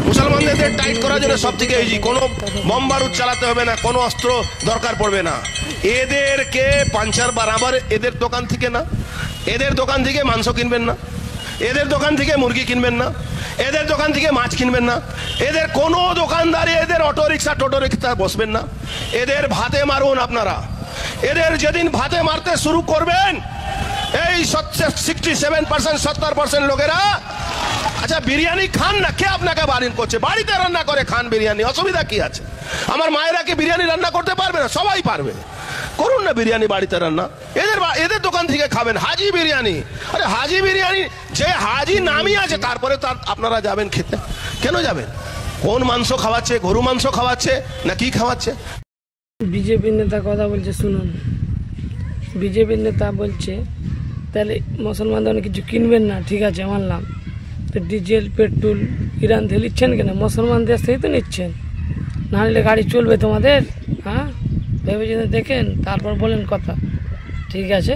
মুসলমানদের টাইট করার জন্য সব থেকে ইজি, কোনো বোম বারুদ চালাতে হবে না, কোনো অস্ত্র দরকার পড়বে না। এদেরকে পাঞ্চার বরাবর এদের দোকান থেকে না, এদের দোকান থেকে মাংস কিনবেন না, এদের দোকান থেকে মুরগি কিনবেন না, এদের দোকান থেকে মাছ কিনবেন না, এদের কোনো দোকানদারি, এদের অটো রিক্সা টোটো রিক্সা বসবেন না, এদের ভাতে মারুন আপনারা। এদের যেদিন ভাতে মারতে শুরু করবেন, এই 67% 70% লোকেরা, আচ্ছা বিরিয়ানি খান না, কে আপনাকে বারণ করছে? বাড়িতে রান্না করে খান বিরিয়ানি, অসুবিধা কি আছে? আমার মায়েরা কি বিরিয়ানি রান্না করতে পারবে না? সবাই পারবে, করুন না বিরিয়ানি বাড়িতে রান্না। এদের দোকান থেকে খাবেন হাজি বিরিয়ানি। আরে হাজি বিরিয়ানি, যে হাজি নামই আছে, তারপরে তার আপনারা যাবেন খেতে? কেন যাবেন? কোন মাংস খাওয়াচ্ছে? গরু মাংস খাওয়াচ্ছে না কি খাওয়াচ্ছে? বিজেপির নেতা কথা বলছে, শুনুন। বিজেপির নেতা বলছে তাহলে মুসলমানদের কিছু কিনবেন না, ঠিক আছে মানলাম, তো ডিজেল পেট্রোল ইরান থেকে নিচ্ছেন কেন? মুসলমান দেশ থেকে তো নিচ্ছেন, না নিলে গাড়ি চলবে তোমাদের? হ্যাঁ, ভেবে যদি দেখেন তারপর বলেন কথা, ঠিক আছে?